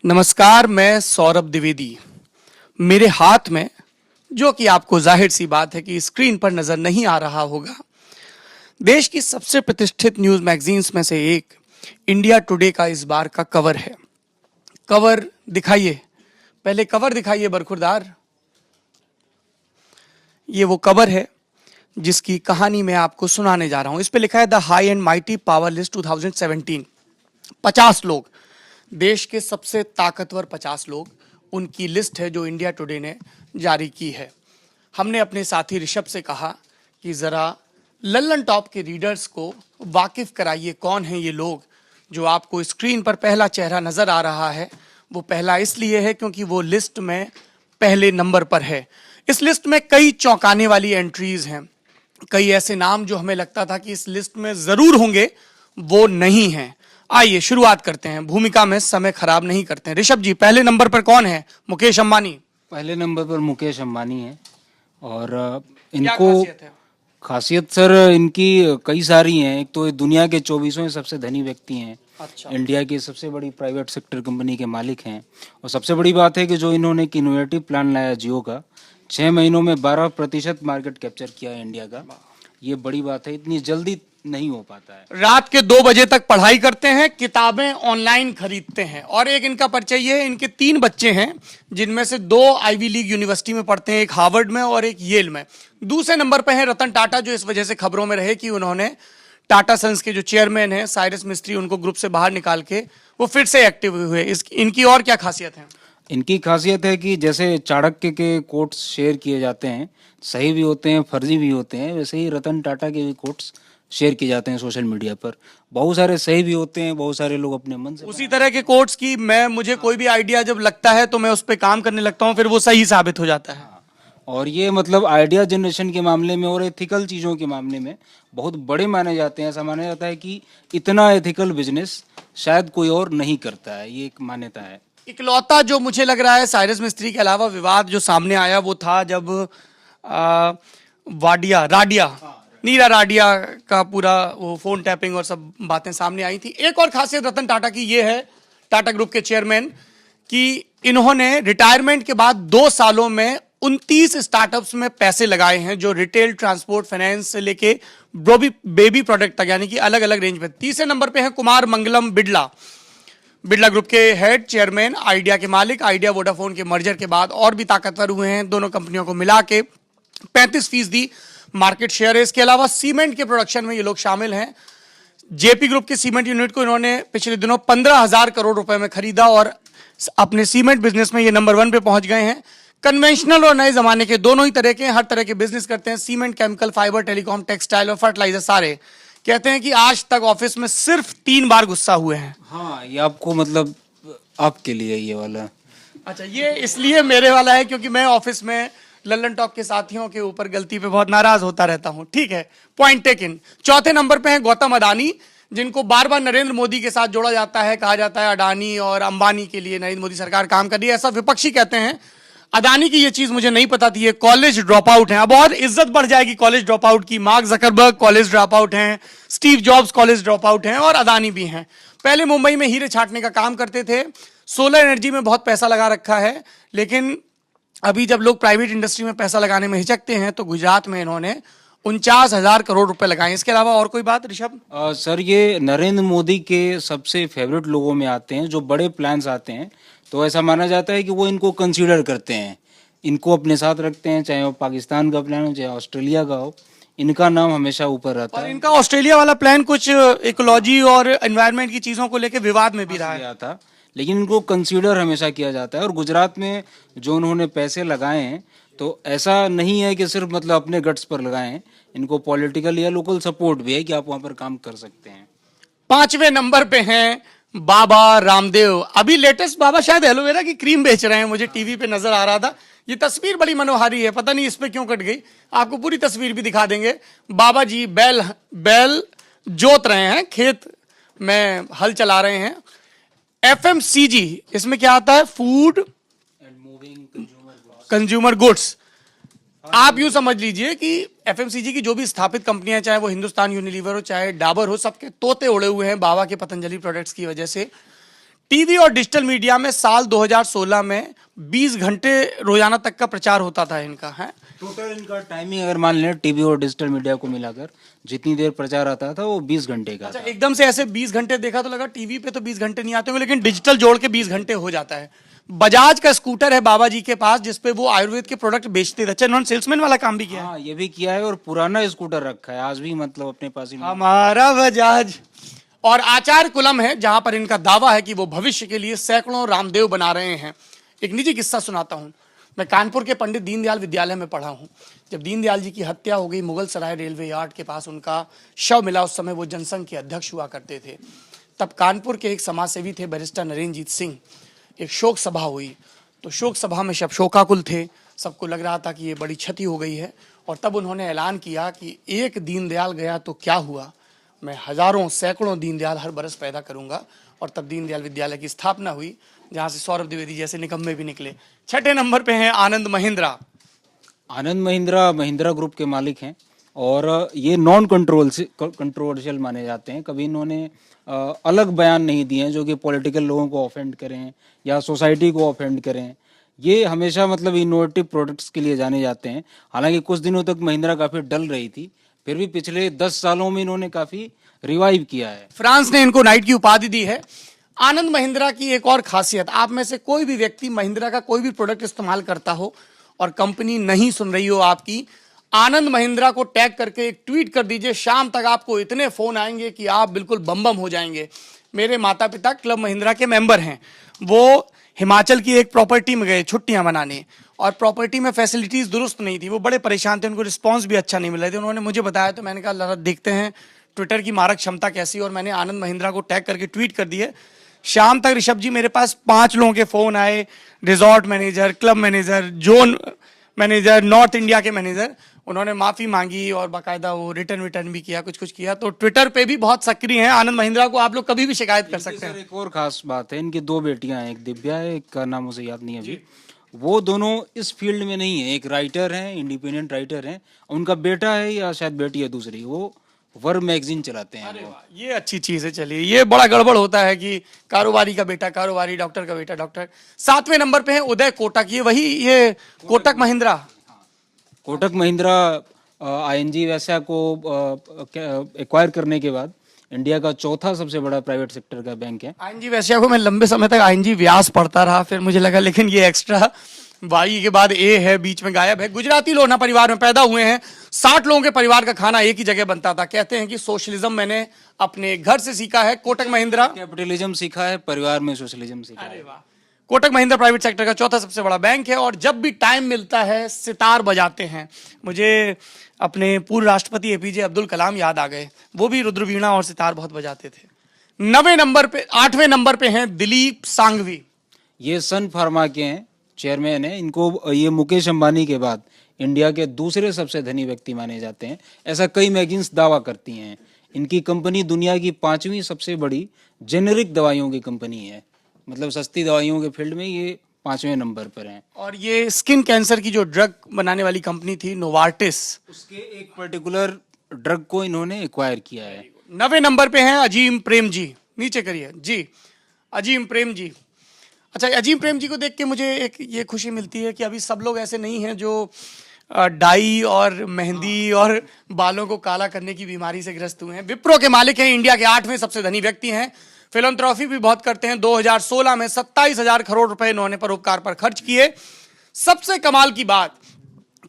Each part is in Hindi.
नमस्कार, मैं सौरभ द्विवेदी। मेरे हाथ में, जो कि आपको जाहिर सी बात है कि स्क्रीन पर नजर नहीं आ रहा होगा, देश की सबसे प्रतिष्ठित न्यूज मैगजीन्स में से एक इंडिया टुडे का इस बार का कवर है। कवर दिखाइए, पहले कवर दिखाइए बरखुरदार। ये वो कवर है जिसकी कहानी मैं आपको सुनाने जा रहा हूं। इस पे लिखा है the high and mighty power list 2017। 50 लोग, देश के सबसे ताकतवर 50 लोग, उनकी लिस्ट है जो इंडिया टुडे ने जारी की है। हमने अपने साथी ऋषभ से कहा कि ज़रा लल्लन टॉप के रीडर्स को वाकिफ कराइए कौन हैं ये लोग। जो आपको स्क्रीन पर पहला चेहरा नज़र आ रहा है वो पहला इसलिए है क्योंकि वो लिस्ट में पहले नंबर पर है। इस लिस्ट में कई चौंकाने वाली एंट्रीज हैं, कई ऐसे नाम जो हमें लगता था कि इस लिस्ट में ज़रूर होंगे, वो नहीं हैं। आइए शुरुआत करते हैं, भूमिका में समय खराब नहीं करते हैं। ऋषभ जी, पहले नंबर पर कौन है? मुकेश अंबानी। पहले नंबर पर मुकेश अंबानी है। और क्या इनको खासियत है? खासियत सर इनकी कई सारी हैं। एक तो ये दुनिया के 24वें सबसे धनी व्यक्ति हैं। अच्छा। इंडिया की सबसे बड़ी प्राइवेट सेक्टर कंपनी के मालिक हैं। और सबसे बड़ी बात है कि जो इन्होंने एक इनोवेटिव प्लान लाया जियो का, 6 महीनों में 12% मार्केट कैप्चर किया है इंडिया का। ये बड़ी बात है, इतनी जल्दी नहीं हो पाता है। रात के 2 बजे तक पढ़ाई करते हैं, किताबें ऑनलाइन खरीदते हैं। और एक इनका परिचय ये है, इनके 3 बच्चे हैं जिनमें से 2 आईवी लीग यूनिवर्सिटी में पढ़ते हैं, एक हार्वर्ड में और एक येल में। दूसरे नंबर पर है रतन टाटा, जो इस वजह से खबरों में रहे कि उन्होंने टाटा सन्स के जो चेयरमैन हैं साइरस मिस्त्री, उनको ग्रुप से बाहर निकाल के वो फिर से एक्टिव हुए। इनकी और क्या खासियत है? इनकी खासियत है कि जैसे चाणक्य के कोट्स शेयर किए जाते हैं, सही भी होते हैं फर्जी भी होते हैं, वैसे ही रतन टाटा के भी कोट्स शेयर किए जाते हैं सोशल मीडिया पर। बहुत सारे सही भी होते हैं, बहुत सारे लोग अपने मन से उसी तरह के कोट्स की मुझे कोई भी आइडिया जब लगता है तो मैं उस पर काम करने लगता हूँ, फिर वो सही साबित हो जाता है। और ये मतलब आइडिया जनरेशन के मामले में और एथिकल चीज़ों के मामले में बहुत बड़े माने जाते हैं। ऐसा माना जाता है कि इतना एथिकल बिजनेस शायद कोई और नहीं करता है, ये एक मान्यता है। इकलौता जो मुझे लग रहा है साइरस मिस्त्री के अलावा विवाद जो सामने आया वो था जब नीरा राडिया का पूरा वो फोन टैपिंग और सब बातें सामने आई थी। एक और खासियत रतन टाटा की ये है, टाटा ग्रुप के चेयरमैन, कि इन्होंने रिटायरमेंट के बाद 2 सालों में 29 स्टार्टअप्स में पैसे लगाए हैं, जो रिटेल, ट्रांसपोर्ट, फाइनेंस से लेके बेबी प्रोडक्ट तक, यानी कि अलग अलग रेंज में। तीसरे नंबर पे है कुमार मंगलम बिड़ला, बिड़ला ग्रुप के हेड चेयरमैन, आइडिया के मालिक। आइडिया वोडाफोन के मर्जर के बाद और भी ताकतवर हुए हैं। दोनों कंपनियों को मिला के 35% मार्केट शेयर है। इसके अलावा सीमेंट के प्रोडक्शन में ये लोग शामिल हैं। जेपी ग्रुप के सीमेंट यूनिट को इन्होंने पिछले दिनों 15,000 करोड़ रुपए में खरीदा और अपने सीमेंट बिजनेस में ये नंबर 1 पे पहुंच गए हैं। कन्वेंशनल और नए जमाने के दोनों ही तरह के, हर तरह के बिजनेस करते हैं। Cement, chemical, fibre, telecom, textile और फर्टिलाइजर सारे। कहते हैं कि आज तक ऑफिस में सिर्फ 3 बार गुस्सा हुए हैं। हाँ, ये आपको मतलब आपके लिए ये वाला। अच्छा, ये इसलिए मेरे वाला है क्योंकि मैं ऑफिस में लल्लन टॉप के साथियों के ऊपर गलती पे बहुत नाराज होता रहता हूं। ठीक है, पॉइंट टेकन। चौथे नंबर पे है गौतम अडानी, जिनको बार बार नरेंद्र मोदी के साथ जोड़ा जाता है। कहा जाता है अडानी और अंबानी के लिए नरेंद्र मोदी सरकार काम कर रही है, ऐसा विपक्षी कहते हैं। अडानी की ये चीज मुझे नहीं पता थी, ये कॉलेज ड्रॉप आउट है। अब और इज्जत बढ़ जाएगी कॉलेज ड्रॉप आउट की। Mark Zuckerberg college drop out हैं, Steve Jobs college drop out हैं और अडानी भी हैं। पहले मुंबई में हीरे छाटने का काम करते थे, सोलर एनर्जी में बहुत पैसा लगा रखा है, लेकिन अभी जब लोग प्राइवेट इंडस्ट्री में पैसा लगाने में हिचकते हैं तो गुजरात में इन्होंने 49,000 करोड़ रुपए लगाए। इसके अलावा और कोई बात ऋषभ? सर, ये नरेंद्र मोदी के सबसे फेवरेट लोगों में आते हैं। जो बड़े प्लान्स आते हैं तो ऐसा माना जाता है कि वो इनको कंसीडर करते हैं, इनको अपने साथ रखते हैं, चाहे वो पाकिस्तान का प्लान हो चाहे ऑस्ट्रेलिया का हो, इनका नाम हमेशा ऊपर रहता और है। इनका ऑस्ट्रेलिया वाला प्लान कुछ इकोलॉजी और एनवायरनमेंट की चीजों को लेकर विवाद में भी रहा है। गया था, लेकिन इनको कंसीडर हमेशा किया जाता है। और गुजरात में जो उन्होंने पैसे लगाए हैं तो ऐसा नहीं है कि सिर्फ मतलब अपने गट्स पर लगाए हैं, इनको पॉलिटिकल या लोकल सपोर्ट भी है कि आप वहां पर काम कर सकते हैं। 5वें नंबर पे हैं बाबा रामदेव। अभी लेटेस्ट बाबा शायद एलोवेरा की क्रीम बेच रहे हैं, मुझे टीवी पे नजर आ रहा था। ये तस्वीर बड़ी मनोहारी है, पता नहीं इस पे क्यों कट गई। आपको पूरी तस्वीर भी दिखा देंगे। बाबा जी बैल जोत रहे हैं, खेत में हल चला रहे हैं। एफएमसीजी, इसमें क्या आता है? Food and moving consumer goods. आप यूं समझ लीजिए कि एफएमसीजी की जो भी स्थापित कंपनियां, चाहे वो हिंदुस्तान यूनिलीवर हो चाहे डाबर हो, सबके तोते उड़े हुए हैं बाबा के पतंजलि प्रोडक्ट्स की वजह से। टीवी और डिजिटल मीडिया में साल 2016 में 20 घंटे रोजाना तक का प्रचार होता था इनका है। टोटल इनका टाइमिंग अगर मान लें टीवी और डिजिटल मीडिया को मिलाकर जितनी देर प्रचार आता था वो 20 घंटे का अच्छा, था। एकदम से ऐसे 20 घंटे देखा तो लगा टीवी पे तो 20 घंटे नहीं आते होंगे, लेकिन डिजिटल जोड़ के 20 घंटे हो जाता है। बजाज का स्कूटर है बाबा जी के पास जिसपे वो आयुर्वेद के प्रोडक्ट बेचते थे। अच्छा, इन्होंने सेल्समैन वाला काम भी किया है। हाँ, ये भी किया है और पुराना स्कूटर रखा है आज भी, मतलब अपने पास ही हमारा बजाज। और आचार्य कुलम है जहां पर इनका दावा है कि वो भविष्य के लिए सैकड़ों रामदेव बना रहे हैं। एक निजी किस्सा सुनाता हूं। मैं कानपुर के पंडित दीनदयाल विद्यालय में पढ़ा हूं। जब दीनदयाल जी की हत्या हो गई, मुगल सराय रेलवे यार्ड के पास उनका शव मिला, उस समय वो जनसंघ के अध्यक्ष हुआ करते थे। तब कानपुर के एक समाजसेवी थे बैरिस्टर नरेंद्रजीत सिंह। एक शोक सभा हुई, तो शोक सभा में सब शोकाकुल थे, सबको लग रहा था कि ये बड़ी क्षति हो गई है। और तब उन्होंने ऐलान किया कि एक दीनदयाल गया तो क्या हुआ, मैं हजारों सैकड़ों दीनदयाल हर बरस पैदा करूंगा। और तब दीनदयाल विद्यालय की स्थापना हुई, जहां से सौरभ द्विवेदी जैसे निकम्मे भी निकले। छठे नंबर पे हैं आनंद महिंद्रा। आनंद महिंद्रा महिंद्रा ग्रुप के मालिक हैं और ये नॉन कंट्रोवर्शियल माने जाते हैं। कभी इन्होंने अलग बयान नहीं दिए हैं जो कि पॉलिटिकल लोगों को ऑफेंड करें या सोसाइटी को ऑफेंड करें। ये हमेशा मतलब इनोवेटिव प्रोडक्ट्स के लिए जाने जाते हैं। हालांकि कुछ दिनों तक महिंद्रा काफ़ी डल रही थी, फिर भी पिछले 10 सालों में इन्होंने काफ़ी रिवाइव किया है। फ्रांस ने इनको नाइट की उपाधि दी है। आनंद महिंद्रा की एक और खासियत, आप में से कोई भी व्यक्ति महिंद्रा का कोई भी प्रोडक्ट इस्तेमाल करता हो और कंपनी नहीं सुन रही हो आपकी, आनंद महिंद्रा को टैग करके एक ट्वीट कर दीजिए, शाम तक आपको इतने फोन आएंगे कि आप बिल्कुल बम बम हो जाएंगे। मेरे माता पिता क्लब महिंद्रा के मेंबर हैं। वो हिमाचल की एक प्रॉपर्टी में गए छुट्टियां मनाने, और प्रॉपर्टी में फैसिलिटीज दुरुस्त नहीं थी। वो बड़े परेशान थे, उनको रिस्पांस भी अच्छा नहीं मिल रहे थे। उन्होंने मुझे बताया तो मैंने कहा लड़ा देखते हैं ट्विटर की मारक क्षमता कैसी, और मैंने आनंद महिंद्रा को टैग करके ट्वीट कर दिए। शाम तक ऋषभ जी मेरे पास 5 लोगों के फोन आए, resort manager, club manager, zone manager, north India के मैनेजर। उन्होंने माफी मांगी और बाकायदा वो रिटर्न भी किया, कुछ कुछ किया। तो ट्विटर पे भी बहुत सक्रिय हैं आनंद महिंद्रा को आप लोग कभी भी शिकायत कर सकते हैं। एक और खास बात है, इनकी 2 बेटियां हैं, एक दिव्या है, एक का नाम मुझे याद नहीं है अभी। वो दोनों इस फील्ड में नहीं है, एक राइटर हैं, इंडिपेंडेंट राइटर हैं। उनका बेटा है या शायद बेटी है दूसरी, वो वर्ग मैगजीन चलाते हैं। वो ये अच्छी चीज है। चलिए, ये बड़ा गड़बड़ होता है कि कारोबारी का बेटा कारोबारी, डॉक्टर का बेटा डॉक्टर। 7वें नंबर पे है उदय कोटक। ये वही ये कोटक महिंद्रा। कोटक महिंद्रा आईएनजी वैसा को एक्वायर करने के बाद इंडिया का चौथा सबसे बड़ा प्राइवेट सेक्टर का बैंक है। आईएनजी वैश्या को मैं लंबे समय तक आईएनजी व्यास पढ़ता रहा, फिर मुझे लगा लेकिन ये एक्स्ट्रा वाई के बाद ए है, बीच में गायब है। गुजराती लोना परिवार में पैदा हुए हैं। 60 लोगों के परिवार का खाना एक ही जगह बनता था। कहते हैं कि सोशलिज्म मैंने अपने घर से सीखा है। कोटक महिंद्रा कैपिटलिज्म सीखा है, परिवार में सोशलिज्म सीखा है। कोटक महिंद्रा प्राइवेट सेक्टर का चौथा सबसे बड़ा बैंक है। और जब भी टाइम मिलता है सितार बजाते हैं। मुझे अपने पूर्व राष्ट्रपति एपीजे अब्दुल कलाम याद आ गए, वो भी रुद्रवीणा और सितार बहुत बजाते थे। 9वें नंबर पे 8वें नंबर पे हैं दिलीप सांघवी। ये सन फार्मा के हैं, चेयरमैन है। इनको ये मुकेश अंबानी के बाद इंडिया के दूसरे सबसे धनी व्यक्ति माने जाते हैं, ऐसा कई मैगजीन्स दावा करती हैं। इनकी कंपनी दुनिया की 5वीं सबसे बड़ी जेनेरिक दवाइयों की कंपनी है, मतलब सस्ती दवाइयों के फील्ड में ये 5वें नंबर पर हैं। और ये स्किन कैंसर की जो ड्रग बनाने वाली कंपनी थी नोवार्टिस, उसके एक पर्टिकुलर ड्रग को इन्होंने एक्वायर किया है। 9वें नंबर पे हैं अजीम प्रेम जी। नीचे करिए जी, अजीम प्रेम जी। अच्छा, अजीम प्रेम जी को देख के मुझे एक ये खुशी मिलती है कि अभी सब लोग ऐसे नहीं हैं जो डाई और मेहंदी और बालों को काला करने की बीमारी से ग्रस्त हुए हैं। विप्रो के मालिक हैं, इंडिया के 8वें सबसे धनी व्यक्ति हैं। फिलंथ्रॉफी भी बहुत करते हैं। 2016 में 27,000 करोड़ रुपए इन्होंने परोपकार पर खर्च किए। सबसे कमाल की बात,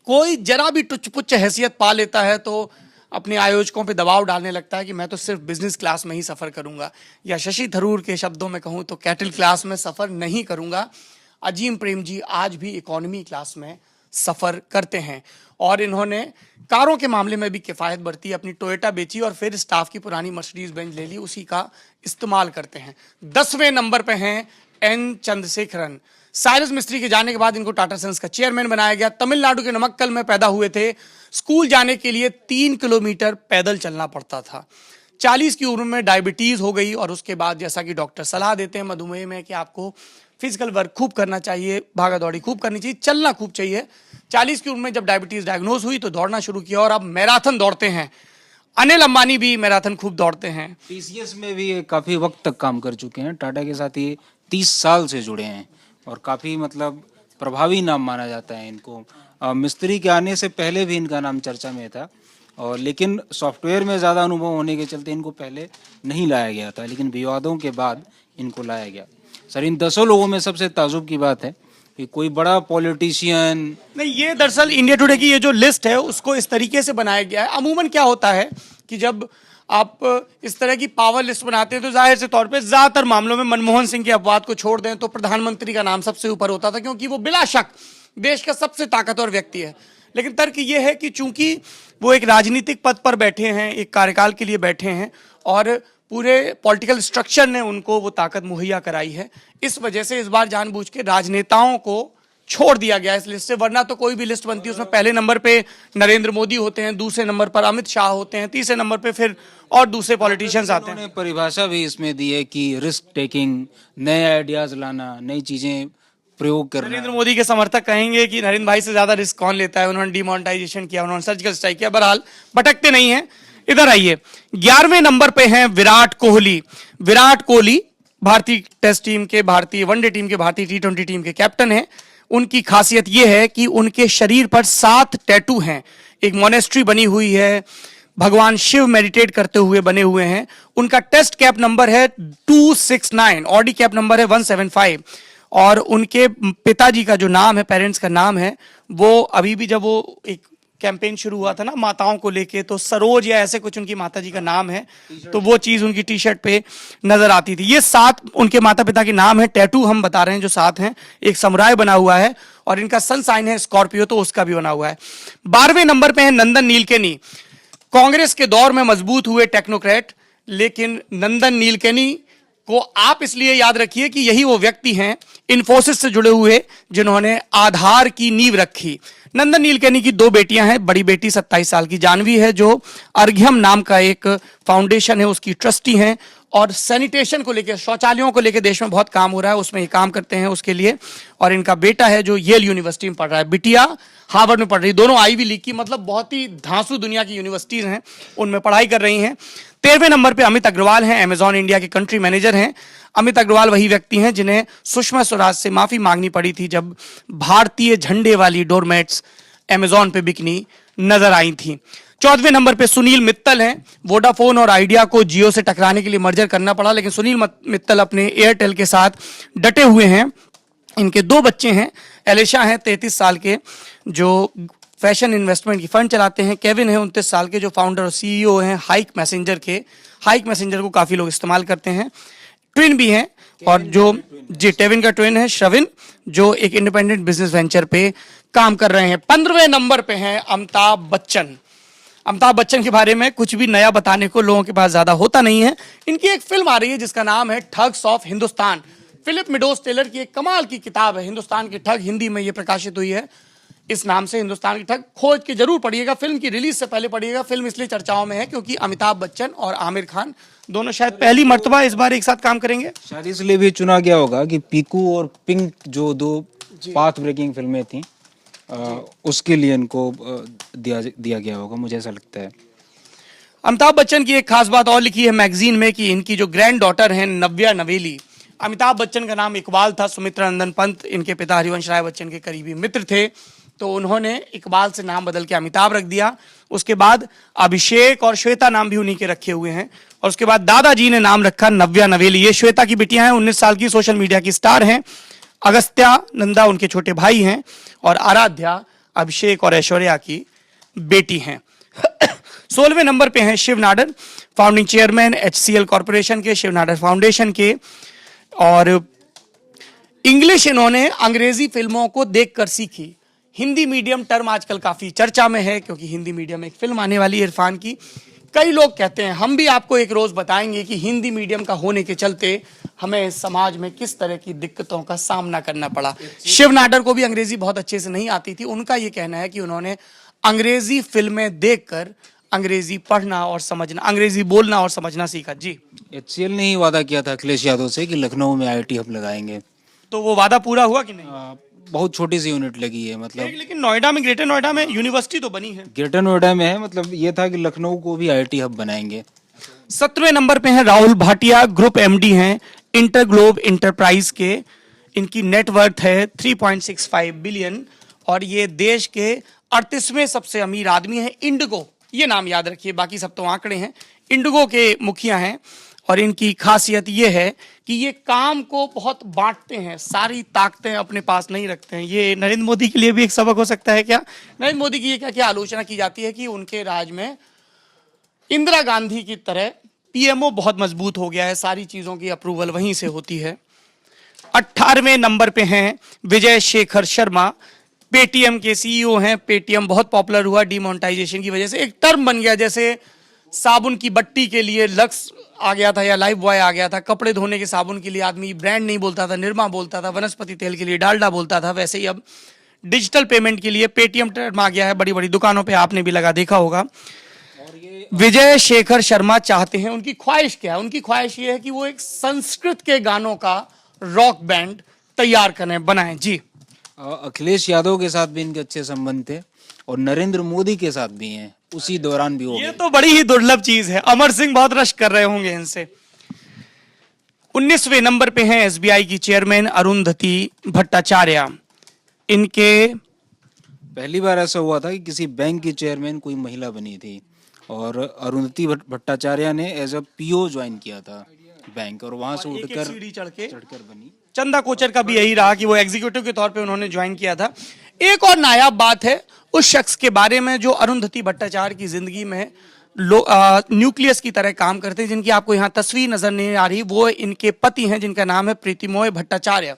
कोई जरा भी टुच्च पुच्च हैसियत पा लेता है तो अपने आयोजकों पे दबाव डालने लगता है कि मैं तो सिर्फ बिजनेस क्लास में ही सफर करूंगा, या शशि थरूर के शब्दों में कहूं तो कैटल क्लास में सफर नहीं करूंगा। अजीम प्रेम जी आज भी इकोनॉमी क्लास में सफर करते हैं। और इन्होंने कारों के मामले में भी किफायत बरती। अपनी टोयोटा बेची और फिर स्टाफ की पुरानी मर्सिडीज बेंज ले ली, उसी का इस्तेमाल करते हैं। 10वें नंबर पे हैं एन चंद्रशेखरन। साइरस मिस्त्री के जाने के बाद इनको टाटा सन्स का चेयरमैन बनाया गया। तमिलनाडु के नमक्कल में पैदा हुए थे। स्कूल जाने के लिए 3 किलोमीटर पैदल चलना पड़ता था। 40 की उम्र में डायबिटीज हो गई और उसके बाद जैसा कि डॉक्टर सलाह देते हैं मधुमेह में कि आपको फिजिकल वर्क खूब करना चाहिए, भागा दौड़ी खूब करनी चाहिए, चलना खूब चाहिए। 40 की उम्र में जब डायबिटीज डायग्नोज हुई तो दौड़ना शुरू किया और अब मैराथन दौड़ते हैं। अनिल अंबानी भी मैराथन खूब दौड़ते हैं। टीसीएस में भी ये काफी वक्त तक काम कर चुके हैं। टाटा के साथ ये 30 साल से जुड़े हैं और काफ़ी मतलब प्रभावी नाम माना जाता है इनको। मिस्त्री के आने से पहले भी इनका नाम चर्चा में था, और लेकिन सॉफ्टवेयर में ज़्यादा अनुभव होने के चलते इनको पहले नहीं लाया गया था, लेकिन विवादों के बाद इनको लाया गया। सर, इन 10 लोगों में सबसे ताजुब की बात है कि कोई बड़ा पॉलिटिशियन नहीं, ये दरअसल इंडिया टुडे की ये जो लिस्ट है उसको इस तरीके से बनाया गया है। अमूमन क्या होता है कि जब आप इस तरह की पावर लिस्ट बनाते हैं तो जाहिर से तौर पे ज्यादातर मामलों में मनमोहन सिंह के अपवाद को छोड़ दें तो प्रधानमंत्री का नाम सबसे ऊपर होता था, क्योंकि वो बिला शक देश का सबसे ताकतवर व्यक्ति है। लेकिन तर्क ये है कि चूंकि वो एक राजनीतिक पद पर बैठे हैं, एक कार्यकाल के लिए बैठे हैं और पूरे पॉलिटिकल स्ट्रक्चर ने उनको वो ताकत मुहैया कराई है, इस वजह से इस बार जानबूझ के राजनेताओं को छोड़ दिया गया इस लिस्ट से। वरना तो कोई भी लिस्ट बनती है उसमें पहले नंबर पे नरेंद्र मोदी होते हैं, दूसरे नंबर पर अमित शाह होते हैं, तीसरे नंबर पे फिर और दूसरे पॉलिटिशियंस आते हैं। उन्होंने परिभाषा भी इसमें दी है कि रिस्क टेकिंग, नए आइडियाज लाना, नई चीजें प्रयोग करना। नरेंद्र मोदी के समर्थक कहेंगे कि नरेंद्र भाई से ज्यादा रिस्क कौन लेता है, उन्होंने डिमोनेटाइजेशन किया, उन्होंने सर्जिकल स्ट्राइक किया। बहरहाल भटकते नहीं है। इधर आइए, 11वें नंबर पे हैं विराट कोहली। विराट कोहली भारतीय टेस्ट टीम के, भारतीय वनडे टीम के, भारतीय T20 टीम के कैप्टन हैं। उनकी खासियत यह है कि उनके शरीर पर 7 टैटू हैं। एक मोनेस्ट्री बनी हुई है, भगवान शिव मेडिटेट करते हुए बने हुए हैं। उनका टेस्ट कैप नंबर है 269, ऑडी कैप नंबर है 175, और उनके पिताजी का जो नाम है, पेरेंट्स का नाम है, वो अभी भी जब वो एक कैंपेन शुरू हुआ था ना माताओं को लेके, तो सरोज या ऐसे कुछ उनकी माताजी का नाम है, तो वो चीज उनकी टी शर्ट पे नजर आती थी। ये 7 उनके माता पिता के नाम है। टैटू हम बता रहे हैं जो 7 हैं, एक समुराय बना हुआ है और इनका सन साइन है स्कॉर्पियो, तो उसका भी बना हुआ है। 12वें नंबर पे है नंदन नीलकेनी। कांग्रेस के दौर में मजबूत हुए टेक्नोक्रेट, लेकिन नंदन नीलकेनी को आप इसलिए याद रखिए कि यही वो व्यक्ति हैं इन्फोसिस से जुड़े हुए जिन्होंने आधार की नींव रखी। नंदन नीलकेनी की 2 बेटियां हैं। बड़ी बेटी 27 साल की जानवी है, जो अर्घ्यम नाम का एक फाउंडेशन है उसकी ट्रस्टी हैं, और सैनिटेशन को लेकर, शौचालयों को लेकर देश में बहुत काम हो रहा है, उसमें ये काम करते हैं उसके लिए। और इनका बेटा है जो येल यूनिवर्सिटी में पढ़ रहा है, बिटिया हार्वर्ड में पढ़ रही। दोनों आईवी लीग की, मतलब बहुत ही धांसू दुनिया की यूनिवर्सिटीज हैं, उनमें पढ़ाई कर रही हैं। 13वें नंबर पे अमित अग्रवाल हैं, अमेजॉन इंडिया के कंट्री मैनेजर हैं। अमित अग्रवाल वही व्यक्ति हैं जिन्हें सुषमा स्वराज से माफी मांगनी पड़ी थी जब भारतीय झंडे वाली डोरमेट्स अमेजॉन पे बिकनी नजर आई थी। 14वें नंबर पे सुनील मित्तल हैं। वोडाफोन और आइडिया को जियो से टकराने के लिए मर्जर करना पड़ा, लेकिन सुनील मित्तल अपने एयरटेल के साथ डटे हुए हैं। इनके 2 बच्चे हैं। एलिशा हैं 33 साल के, जो फैशन इन्वेस्टमेंट की फंड चलाते हैं। केविन है 29 साल के, जो फाउंडर और सीईओ हैं हाइक मैसेंजर के। हाइक मैसेंजर को काफी लोग इस्तेमाल करते हैं। ट्विन भी हैं, और जो जी टेविन का ट्विन है श्रविन, जो एक इंडिपेंडेंट बिजनेस वेंचर पे काम कर रहे हैं। 15वें नंबर पे हैं अमिताभ बच्चन। अमिताभ बच्चन के बारे में कुछ भी नया बताने को लोगों के पास ज्यादा होता नहीं है। इनकी एक फिल्म आ रही है जिसका नाम है Thugs of Hindustan. Philip Meadows Taylor की एक कमाल की किताब है हिंदुस्तान के ठग, हिंदी में ये प्रकाशित हुई है इस नाम से, हिंदुस्तान की ठग। खोज के जरूर पढ़िएगा, फिल्म की रिलीज से पहले पढ़िएगा। फिल्म इसलिए चर्चाओं में है क्योंकि अमिताभ बच्चन और आमिर खान दोनों शायद पहली मर्तबा इस बार एक साथ काम करेंगे। शायद इसलिए भी चुना गया होगा कि पीकू और पिंक जो 2 पाथ ब्रेकिंग फिल्में थी, उसके लिए इनको दिया गया होगा, मुझे ऐसा लगता है। अमिताभ बच्चन की एक खास बात और लिखी है मैगजीन में कि इनकी जो ग्रैंड डॉटर हैं नव्या नवेली, अमिताभ बच्चन का नाम इकबाल था, सुमित्रा नंदन पंत इनके पिता हरिवंश राय बच्चन के करीबी मित्र थे, तो उन्होंने इकबाल से नाम बदल के अमिताभ रख दिया। उसके बाद अभिषेक और श्वेता नाम भी उन्हीं के रखे हुए हैं, और उसके बाद दादाजी ने नाम रखा नव्या नवेली। ये श्वेता की बिटियां हैं, 19 साल की, सोशल मीडिया की स्टार हैं। अगस्त्या नंदा उनके छोटे भाई हैं, और आराध्या अभिषेक और ऐश्वर्या की बेटी हैं। 16वें नंबर पे हैं Shiv Nadar, founding chairman HCL corporation के, शिव नाडर फाउंडेशन के। और इंग्लिश इन्होंने अंग्रेजी फिल्मों को देखकर सीखी। हिंदी मीडियम टर्म आजकल काफी चर्चा में है क्योंकि हिंदी मीडियम में एक फिल्म आने वाली है इरफान की। कई लोग कहते हैं, हम भी आपको एक रोज बताएंगे कि हिंदी मीडियम का होने के चलते हमें समाज में किस तरह की दिक्कतों का सामना करना पड़ा। शिव नाडर को भी अंग्रेजी बहुत अच्छे से नहीं आती थी। उनका यह कहना है कि उन्होंने अंग्रेजी फिल्में देखकर अंग्रेजी पढ़ना और समझना, अंग्रेजी बोलना और समझना सीखा। जी, HCL ने ही वादा किया था अखिलेश यादव से कि लखनऊ में IIT हब लगाएंगे, तो वो वादा पूरा हुआ कि नहीं? बहुत छोटी सी यूनिट लगी है, मतलब लेकिन नोएडा में, ग्रेटर नोएडा में यूनिवर्सिटी तो बनी है। ग्रेटर नोएडा में है, मतलब ये था कि लखनऊ को भी IIT हब बनाएंगे। 17वें नंबर पे हैं राहुल भाटिया, ग्रुप MD हैं इंटरग्लोब इंटरप्राइज के इनकी नेटवर्थ है 3.65 बिलियन और ये देश के 38वें सबसे अमीर आदमी हैं। इंडिगो, ये नाम याद रखिए, बाकी सब तो आंकड़े हैं। इंडिगो के मुखिया हैं और इनकी खासियत ये है कि ये काम को बहुत बांटते हैं, सारी ताकतें अपने पास नहीं रखते हैं। ये नरेंद्र मोदी के लिए भी एक सबक हो सकता है क्या? नरेंद्र मोदी की ये क्या क्या आलोचना की जाती है कि उनके राज में इंदिरा गांधी की तरह पीएमओ बहुत मजबूत हो गया है, सारी चीजों की अप्रूवल वहीं से होती है। 18वें नंबर पे हैं विजय शेखर शर्मा, पेटीएम के सीईओ हैं। पेटीएम बहुत पॉपुलर हुआ डीमोनेटाइजेशन की वजह से, एक टर्म बन गया, जैसे साबुन की बट्टी के लिए लक्स आ गया था या लाइफ बॉय आ गया था, कपड़े धोने के साबुन के लिए आदमी ब्रांड नहीं बोलता था, निरमा बोलता था, वनस्पति तेल के लिए डालडा बोलता था, वैसे ही अब डिजिटल पेमेंट के लिए पेटीएम टर्म आ गया है। बड़ी बड़ी दुकानों पे आपने भी लगा देखा होगा। विजय शेखर शर्मा चाहते हैं, उनकी ख्वाहिश क्या है? उनकी ख्वाहिश ये है कि वो एक संस्कृत के गानों का रॉक बैंड तैयार करें, बनाएं। जी, अखिलेश यादव के साथ भी इनके अच्छे संबंध थे और नरेंद्र मोदी के साथ भी हैं, उसी दौरान भी हो ये गए। तो बड़ी ही दुर्लभ चीज है। अमर सिंह बहुत रश कर रहे होंगे इनसे। 19वें नंबर पे हैं एसबीआई की चेयरमैन अरुंधति भट्टाचार्य। इनके पहली बार ऐसा हुआ था कि किसी बैंक की चेयरमैन कोई महिला बनी थी और अरुंधति भट्टाचार्य ने एज अ पीओ ज्वाइन किया था बैंक और वहां से उठकर सीढ़ी चढ़कर बनी। चंदा कोचर का भी यही रहा कि वो एग्जीक्यूटिव के तौर पे उन्होंने ज्वाइन किया था। एक और नायाब बात है उस शख्स के बारे में जो अरुंधति भट्टाचार्य की जिंदगी में न्यूक्लियस की तरह काम करते हैं, जिनकी आपको यहाँ तस्वीर नजर नहीं आ रही। वो इनके पति हैं जिनका नाम है प्रीतिमोय भट्टाचार्य।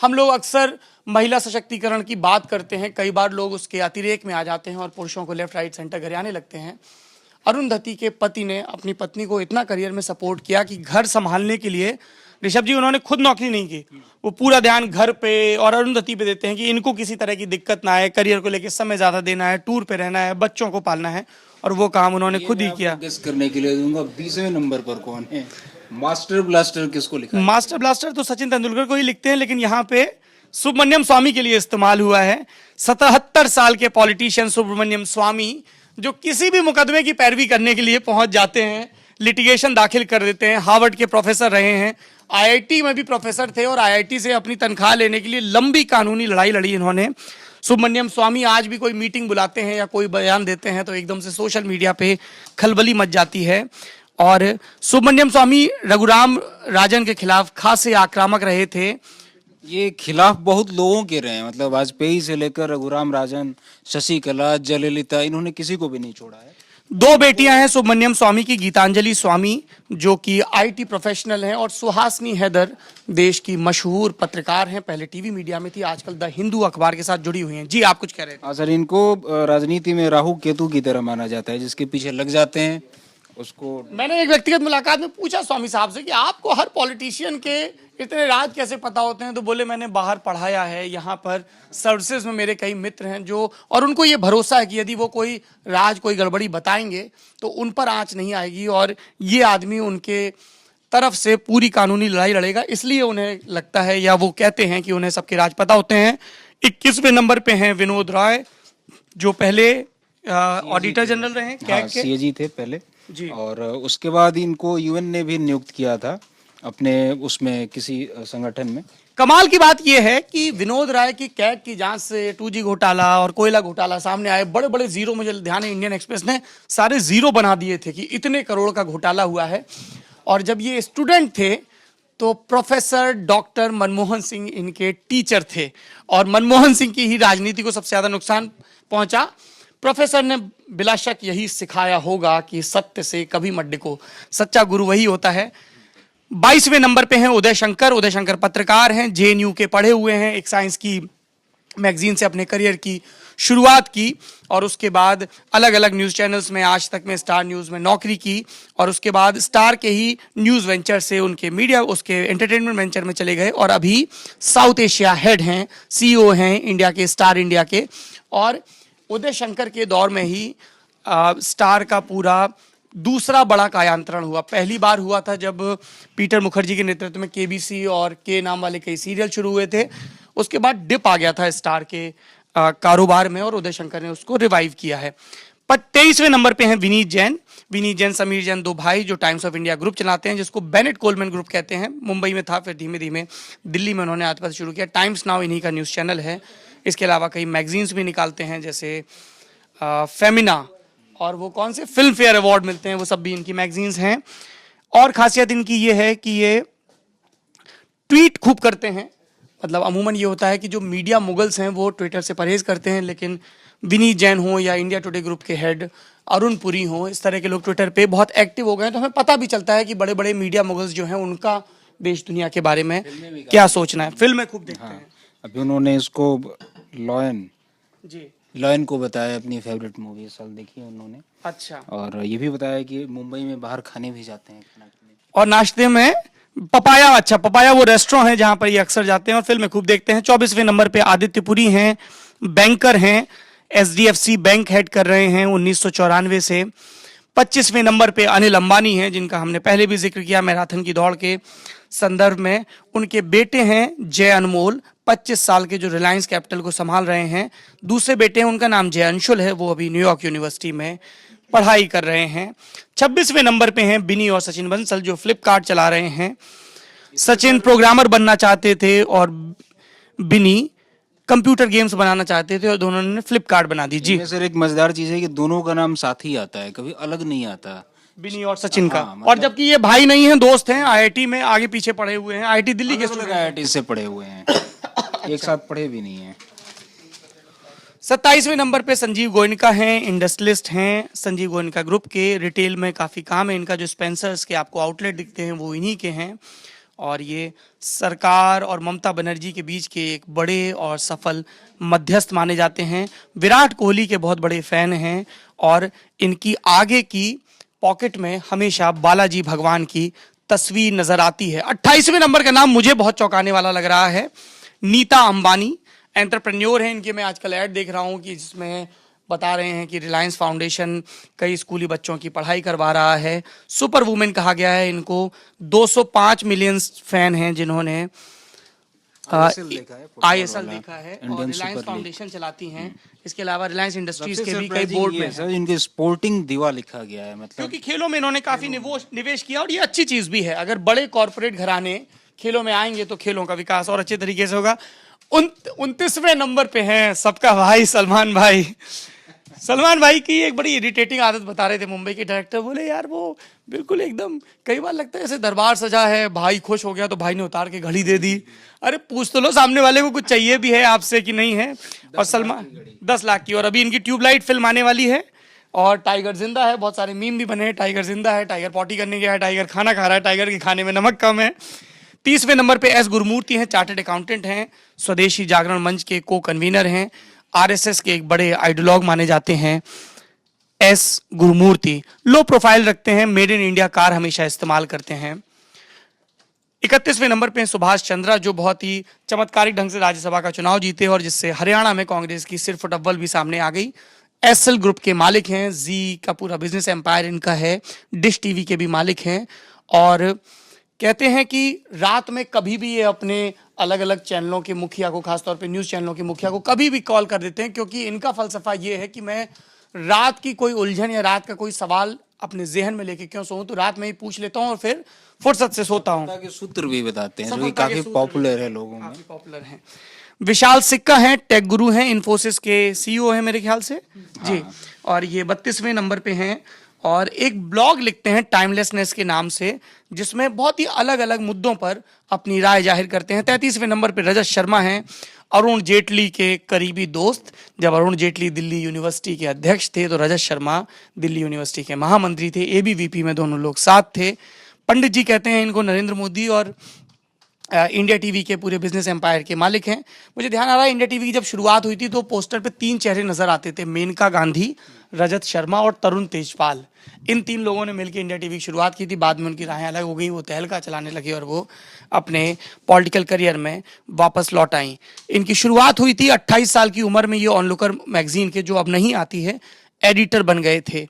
हम लोग अक्सर महिला सशक्तिकरण की बात करते हैं, कई बार लोग उसके अतिरेक में आ जाते हैं और पुरुषों को लेफ्ट राइट सेंटर घरेने लगते हैं। अरुंधति के पति ने अपनी पत्नी को इतना करियर में सपोर्ट किया कि घर संभालने के लिए ऋषभ जी उन्होंने खुद नौकरी नहीं की, वो पूरा ध्यान घर पे और अरुंधति पे देते हैं कि इनको किसी तरह की दिक्कत ना आए, करियर को लेकर समय ज्यादा देना है, टूर पे रहना है, बच्चों को पालना है, और वो काम उन्होंने खुद ही किया। गेस करने के लिए दूंगा 20वें नंबर पर कौन है? मास्टर ब्लास्टर किसको लिखा है? मास्टर ब्लास्टर तो सचिन तेंदुलकर को ही लिखते हैं, लेकिन यहाँ पे सुब्रमण्यम स्वामी के लिए इस्तेमाल हुआ है। 77 साल के पॉलिटिशियन सुब्रमण्यम स्वामी जो किसी भी मुकदमे की पैरवी करने के लिए पहुंच जाते हैं, लिटिगेशन दाखिल कर देते हैं। हार्वर्ड के प्रोफेसर रहे हैं, आईआईटी में भी प्रोफेसर थे और आईआईटी से अपनी तनख्वाह लेने के लिए लंबी कानूनी लड़ाई लड़ी इन्होंने। सुब्रमण्यम स्वामी आज भी कोई मीटिंग बुलाते हैं या कोई बयान देते हैं तो एकदम से सोशल मीडिया पे खलबली मच जाती है। और सुब्रमण्यम स्वामी रघुराम राजन के खिलाफ खासे आक्रामक रहे थे। ये खिलाफ बहुत लोगों के रहे हैं, मतलब वाजपेयी से लेकर रघुराम राजन, शशिकला, जयललिता, इन्होंने किसी को भी नहीं छोड़ा है। 2 बेटियां हैं सुब्रमण्यम स्वामी की, गीतांजलि स्वामी जो कि आईटी प्रोफेशनल हैं और सुहासिनी हैदर देश की मशहूर पत्रकार हैं, पहले टीवी मीडिया में थी, आजकल द हिंदू अखबार के साथ जुड़ी हुई हैं। जी, आप कुछ कह रहे थे? हाँ सर, इनको राजनीति में राहु केतु की तरह माना जाता है, जिसके पीछे लग जाते हैं उसको। मैंने एक व्यक्तिगत मुलाकात में पूछा स्वामी साहब से कि आपको हर पॉलिटिशियन के इतने राज कैसे पता होते हैं, तो बोले मैंने बाहर पढ़ाया है, यहाँ पर सर्विसेज में मेरे कई मित्र हैं जो, और उनको ये भरोसा है कि यदि वो कोई राज कोई गड़बड़ी बताएंगे तो उन पर आंच नहीं आएगी और ये आदमी उनके तरफ से पूरी कानूनी लड़ाई लड़ेगा, इसलिए उन्हें लगता है या वो कहते हैं कि उन्हें सबके राज पता होते हैं। 21वें नंबर पे हैं विनोद राय जो पहले ऑडिटर जनरल रहे, कैग के सीएजी थे पहले जी। और उसके बाद इनको यूएन ने भी नियुक्त किया था अपने उसमें किसी संगठन में। कमाल की बात यह है कि विनोद राय की कैग की जांच से 2G घोटाला और कोयला घोटाला सामने आए, बड़े बड़े जीरो, मुझे ध्यान है इंडियन एक्सप्रेस ने सारे जीरो बना दिए थे कि इतने करोड़ का घोटाला हुआ है। और जब ये स्टूडेंट थे तो प्रोफेसर डॉक्टर मनमोहन सिंह इनके टीचर थे और मनमोहन सिंह की ही राजनीति को सबसे ज्यादा नुकसान पहुंचा। प्रोफेसर ने बिला शक यही सिखाया होगा कि सत्य से कभी मत डिको, सच्चा गुरु वही होता है। 22वें नंबर पे हैं उदय शंकर। उदय शंकर पत्रकार हैं, जेएनयू के पढ़े हुए हैं, एक साइंस की मैगजीन से अपने करियर की शुरुआत की और उसके बाद अलग अलग न्यूज़ चैनल्स में, आज तक में, स्टार न्यूज़ में नौकरी की और उसके बाद स्टार के ही न्यूज़ वेंचर से उनके मीडिया, उसके एंटरटेनमेंट वेंचर में चले गए और अभी साउथ एशिया हेड हैं, सीईओ हैं इंडिया के, स्टार इंडिया के। और उदय शंकर के दौर में ही स्टार का पूरा दूसरा बड़ा कायांतरण हुआ। पहली बार हुआ था जब पीटर मुखर्जी के नेतृत्व में केबीसी और के नाम वाले कई सीरियल शुरू हुए थे। उसके बाद डिप आ गया था स्टार के कारोबार में और उदय शंकर ने उसको रिवाइव किया है। 23वें नंबर पे हैं विनीत जैन। विनीत जैन, समीर जैन, दो भाई जो टाइम्स ऑफ इंडिया ग्रुप चलाते हैं, जिसको बेनेट कोलमैन ग्रुप कहते हैं। मुंबई में था, फिर धीमे धीमे दिल्ली में उन्होंने आधिपत्य शुरू किया। टाइम्स नाउ इन्हीं का न्यूज़ चैनल है। इसके अलावा कई मैगजीन्स भी निकालते हैं, जैसे फेमिना, और वो कौन से फिल्म फेयर अवार्ड मिलते हैं, वो सब भी इनकी मैगजीन्स हैं। और खासियत इनकी ये है कि ये ट्वीट खूब करते हैं। मतलब अमूमन ये होता है कि जो मीडिया मुगल्स हैं वो ट्विटर से परहेज करते हैं, लेकिन विनीत जैन हो या इंडिया टुडे ग्रुप के हेड अरुण पुरी हो, इस तरह के लोग ट्विटर पे बहुत एक्टिव हो गए हैं। तो हमें पता भी चलता है कि बड़े बड़े मीडिया मुगल्स जो हैं उनका देश दुनिया के बारे में क्या सोचना है। फिल्में खूब देखते हैं। अभी उन्होंने इसको लॉयन जी, लॉयन को बताया अपनी फेवरेट मूवी, इस साल देखी है उन्होंने। अच्छा। और ये भी बताया कि मुंबई में बाहर खाने भी जाते हैं, खाना खाने। और नाश्ते में पपाया, अच्छा पपाया वो रेस्टोरेंट है जहां पर ये अक्सर जाते हैं और फिल्में खूब देखते हैं। 24वें नंबर पे आदित्य पुरी हैं, बैंकर हैं, एचडीएफसी बैंक हेड कर रहे हैं 1994 से। 25वें नंबर पे अनिल अंबानी हैं, जिनका हमने पहले भी जिक्र किया मैराथन की दौड़ के संदर्भ में। उनके बेटे हैं जय अनमोल, 25 साल के, जो रिलायंस कैपिटल को संभाल रहे हैं। दूसरे बेटे हैं, उनका नाम जय अंशुल है, वो अभी न्यूयॉर्क यूनिवर्सिटी में पढ़ाई कर रहे हैं। 26वें नंबर पे हैं बिनी और सचिन बंसल, जो फ्लिपकार्ट चला रहे हैं। सचिन प्रोग्रामर बनना चाहते थे और बिनी कंप्यूटर गेम्स बनाना चाहते थे, और दोनों ने फ्लिपकार्ट बना दी। जी, इनमें सर एक मजेदार चीज है कि दोनों का नाम साथ ही आता है, कभी अलग नहीं आता। बिनी और सचिन का। हाँ, मतलब- और जबकि ये भाई नहीं हैं, दोस्त हैं, आईआईटी में आगे पीछे पढ़े हुए हैं, आईआईटी दिल्ली के स्टूडेंट हैं। आईआईटी से पढ़े हुए हैं, एक साथ पढ़े भी नहीं है। 27वें नंबर पे संजीव गोयनका हैं, इंडस्ट्रियलिस्ट हैं। संजीव गोयनका ग्रुप के रिटेल में काफ़ी काम है इनका। जो स्पेंसर्स के आपको आउटलेट दिखते हैं वो इन्हीं के हैं। और ये सरकार और ममता बनर्जी के बीच के एक बड़े और सफल मध्यस्थ माने जाते हैं। विराट कोहली के बहुत बड़े फैन हैं और इनकी आगे की पॉकेट में हमेशा बालाजी भगवान की तस्वीर नजर आती है। 28वें नंबर का नाम मुझे बहुत चौंकाने वाला लग रहा है, नीता अंबानी। एंटरप्रेन्योर हैं इनके, मैं आजकल ऐड देख रहा हूँ कि जिसमें बता रहे हैं कि रिलायंस फाउंडेशन कई स्कूली बच्चों की पढ़ाई करवा रहा है। सुपर वुमेन कहा गया है इनको। 205 मिलियन फैन हैं जिन्होंने आईएसएल देखा है और रिलायंस फाउंडेशन चलाती हैं। इसके अलावा रिलायंस इंडस्ट्रीज के भी कई बोर्ड में सर इनके स्पोर्टिंग दीवा लिखा गया है, मतलब क्योंकि खेलों में इन्होंने काफी निवेश किया। और ये अच्छी चीज भी है, अगर बड़े कॉर्पोरेट घराने खेलों में आएंगे तो खेलों का विकास और अच्छे तरीके से होगा। 29वें नंबर पे हैं सबका भाई सलमान भाई। सलमान भाई की एक बड़ी इरिटेटिंग आदत बता रहे थे मुंबई के डायरेक्टर। बोले यार वो बिल्कुल एकदम, कई बार लगता है ऐसे दरबार सजा है, भाई खुश हो गया तो भाई ने उतार के घड़ी दे दी। अरे पूछ तो लो सामने वाले को कुछ चाहिए भी है आपसे कि नहीं है। और सलमान 10 लाख की। और अभी इनकी ट्यूबलाइट फिल्म आने वाली है और टाइगर जिंदा है। बहुत सारे मीम भी बने हैं, टाइगर जिंदा है, टाइगर पॉटी करने गया है, टाइगर खाना खा रहा है, टाइगर के खाने में नमक कम है। 30वें नंबर पे एस गुरुमूर्ति हैं, चार्टर्ड अकाउंटेंट हैं, स्वदेशी जागरण मंच के को कन्वीनर हैं, आरएसएस के एक बड़े आइडियोलॉग माने जाते हैं एस गुरुमूर्ति। लो प्रोफाइल रखते हैं, मेड इन इंडिया कार हमेशा इस्तेमाल करते हैं। 31वें नंबर पे सुभाष चंद्रा, जो बहुत ही चमत्कारिक ढंग से राज्यसभा का चुनाव जीते और जिससे हरियाणा में कांग्रेस की सिर फुट अव्वल भी सामने आ गई। एसएल ग्रुप के मालिक हैं, जी का पूरा बिजनेस एम्पायर इनका है, डिश टीवी के भी मालिक हैं। और कहते हैं कि रात में कभी भी ये अपने अलग अलग चैनलों के मुखिया को, खासतौर पे न्यूज़ चैनलों के मुखिया को कभी भी कॉल कर देते हैं, क्योंकि इनका फलसफा ये है कि मैं रात की कोई उलझन या रात का कोई सवाल अपने जहन में लेके क्यों सोऊं, तो रात में ही पूछ लेता हूं और फिर फुर्सत से सोता हूं। के सूत्र भी बताते हैं जो कि काफी पॉपुलर है लोगों में, काफी पॉपुलर हैं। विशाल सिक्का हैं, टेक गुरु हैं, इन्फोसिस के सीईओ हैं मेरे ख्याल से। जी, और ये 32वें नंबर पे हैं और एक ब्लॉग लिखते हैं टाइमलेसनेस के नाम से, जिसमें बहुत ही अलग अलग मुद्दों पर अपनी राय जाहिर करते हैं। 33वें नंबर पे रजत शर्मा हैं, अरुण जेटली के करीबी दोस्त। जब अरुण जेटली दिल्ली यूनिवर्सिटी के अध्यक्ष थे तो रजत शर्मा दिल्ली यूनिवर्सिटी के महामंत्री थे, एबीवीपी में दोनों लोग साथ थे। पंडित जी कहते हैं इनको नरेंद्र मोदी और इंडिया टीवी के पूरे बिजनेस एम्पायर के मालिक हैं। मुझे ध्यान आ रहा है इंडिया टीवी की जब शुरुआत हुई थी तो पोस्टर पे 3 चेहरे नजर आते थे, मेनका गांधी, रजत शर्मा और तरुण तेजपाल। इन 3 लोगों ने मिलकर इंडिया टीवी की शुरुआत की थी। बाद में उनकी राहें अलग हो गई, वो तहलका चलाने लगे और वो अपने पॉलिटिकल करियर में वापस लौट आई। इनकी शुरुआत हुई थी 28 साल की उम्र में, ये ऑनलुकर मैगजीन के, जो अब नहीं आती है, एडिटर बन गए थे।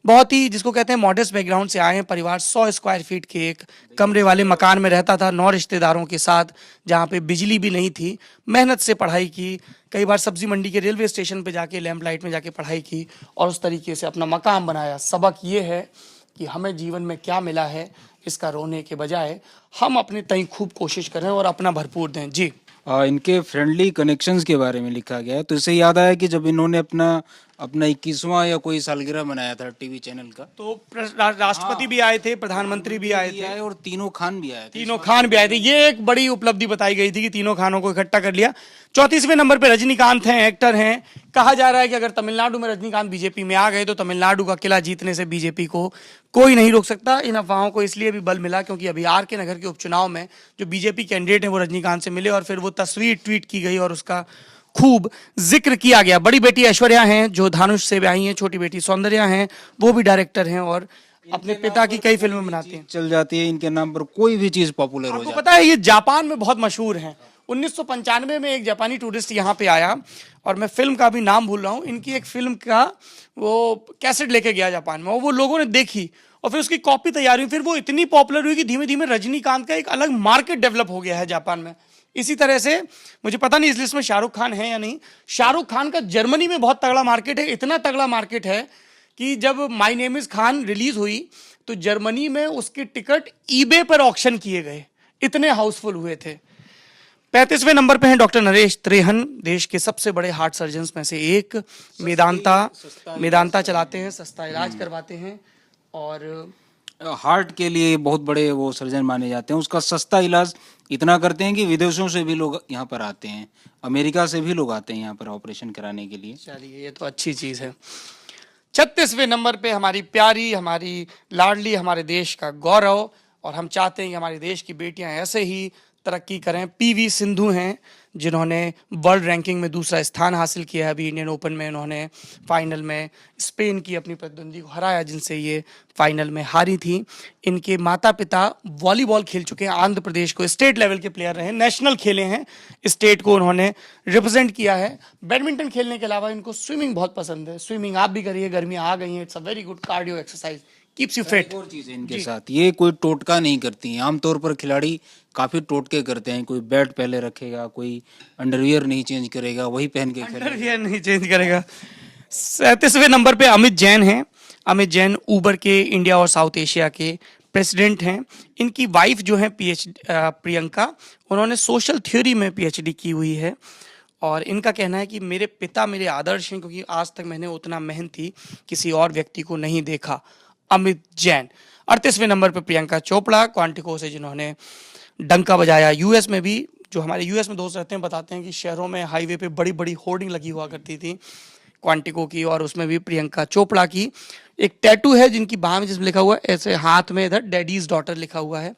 बहुत ही जिसको कहते हैं मॉडेस्ट बैकग्राउंड से आए हैं परिवार। 100 स्क्वायर फीट के एक कमरे वाले मकान में रहता था 9 रिश्तेदारों के साथ, जहाँ पे बिजली भी नहीं थी। मेहनत से पढ़ाई की, कई बार सब्जी मंडी के रेलवे स्टेशन पे जाके लैंप लाइट में जाके पढ़ाई की और उस तरीके से अपना मकाम बनाया। सबक ये है कि हमें जीवन में क्या मिला है इसका रोने के बजाय हम अपने तय खूब कोशिश करें और अपना भरपूर दें। जी इनके फ्रेंडली कनेक्शंस के बारे में लिखा गया है, तो इससे याद आया कि जब इन्होंने अपना अपना 21वां या कोई सालगिरह मनाया था टीवी चैनल का, तो राष्ट्रपति भी आए थे, प्रधानमंत्री भी आए थे, और तीनों खान भी आए थे। तीनों खान भी आए थे। ये एक बड़ी उपलब्धि बताई गई थी कि तीनों खानों को इकट्ठा कर लिया। 34वें नंबर पे रजनीकांत हैं, एक्टर हैं। कहा जा रहा है कि अगर तमिलनाडु में रजनीकांत बीजेपी में आ गए तो तमिलनाडु का किला जीतने से बीजेपी को कोई नहीं रोक सकता। इन अफवाहों को इसलिए भी बल मिला क्योंकि अभी आर के नगर के उपचुनाव में जो बीजेपी कैंडिडेट है वो रजनीकांत से मिले और फिर वो तस्वीर ट्वीट की गई और उसका खूब जिक्र किया गया। बड़ी बेटी ऐश्वर्या हैं जो धानुष से आई हैं, छोटी बेटी सौंदर्या हैं, वो भी डायरेक्टर हैं और अपने पिता की कई फिल्में बनाती हैं। चल जाती है इनके नाम पर, कोई भी चीज पॉपुलर हो आपको जाती है। पता है ये जापान में बहुत मशहूर हैं। 1995 में एक जापानी टूरिस्ट यहाँ पे आया और मैं फिल्म का भी नाम भूल रहा हूँ। इनकी एक फिल्म का वो कैसेट लेके गया जापान में और वो लोगों ने देखी और फिर उसकी कॉपी तैयार हुई। फिर वो इतनी पॉपुलर हुई कि धीमे धीमे रजनीकांत का एक अलग मार्केट डेवलप हो गया है जापान में। इसी तरह से मुझे पता नहीं इस लिस्ट में शाहरुख खान है या नहीं। शाहरुख खान का जर्मनी में बहुत तगड़ा मार्केट है, इतना तगड़ा मार्केट है कि जब my name is Khan release हुई तो जर्मनी में उसके टिकट ईबे पर ऑक्शन किए गए, इतने हाउसफुल हुए थे। 35वें नंबर पे हैं डॉक्टर नरेश त्रेहन, देश के सबसे बड़े हार्ट सर्जन्स में से एक। मेदांता चलाते हैं, सस्ता इलाज करवाते हैं और हार्ट के लिए बहुत बड़े वो सर्जन माने जाते हैं। उसका सस्ता इलाज इतना करते हैं कि विदेशों से भी लोग यहाँ पर आते हैं, अमेरिका से भी लोग आते हैं यहाँ पर ऑपरेशन कराने के लिए। चलिए ये तो अच्छी चीज है। 36वें नंबर पे हमारी प्यारी, हमारी लाडली, हमारे देश का गौरव और हम चाहते हैं कि हमारे देश की बेटियां ऐसे ही तरक्की करें। पीवी सिंधु हैं जिन्होंने वर्ल्ड रैंकिंग में दूसरा स्थान हासिल किया है। अभी इंडियन ओपन में उन्होंने फाइनल में स्पेन की अपनी प्रतिद्वंदी को हराया जिनसे ये फाइनल में हारी थी। इनके माता पिता वॉलीबॉल खेल चुके हैं, आंध्र प्रदेश को स्टेट लेवल के प्लेयर रहे, नेशनल खेले हैं, स्टेट को उन्होंने रिप्रेजेंट किया है। बैडमिंटन खेलने के अलावा इनको स्विमिंग बहुत पसंद है। स्विमिंग आप भी करिए, गर्मियाँ आ गई हैं, it's a very good cardio exercise, keeps you fit. और चीज है इनके साथ, ये कोई टोटका नहीं करती हैं। आमतौर पर खिलाड़ी काफी टोटके करते हैं, कोई बैट पहले रखेगा, कोई अंडरवियर नहीं चेंज करेगा, वही पहन के खेलेगा। अंडरवियर नहीं चेंज करेगा। 37वें नंबर पे अमित जैन हैं। अमित जैन उबर के इंडिया और साउथ एशिया के प्रेसिडेंट हैं। इनकी वाइफ जो है प्रियंका, उन्होंने सोशल थ्योरी में पीएचडी की हुई है और इनका कहना है कि मेरे पिता मेरे आदर्श हैं क्योंकि आज तक मैंने उतना मेहनती किसी और व्यक्ति को नहीं देखा। अमित जैन। 38वें नंबर पर प्रियंका चोपड़ा, क्वांटिको से, जिन्होंने डंका बजाया। यूएस में भी, जो हमारे यूएस में दोस्त रहते हैं बताते हैं कि शहरों में हाईवे पे बड़ी बड़ी होर्डिंग लगी हुआ करती थी क्वांटिको की, और उसमें भी प्रियंका चोपड़ा की एक टैटू है जिनकी बाह में जिसमें लिखा हुआ है ऐसे हाथ में इधर डैडीज डॉटर लिखा हुआ है।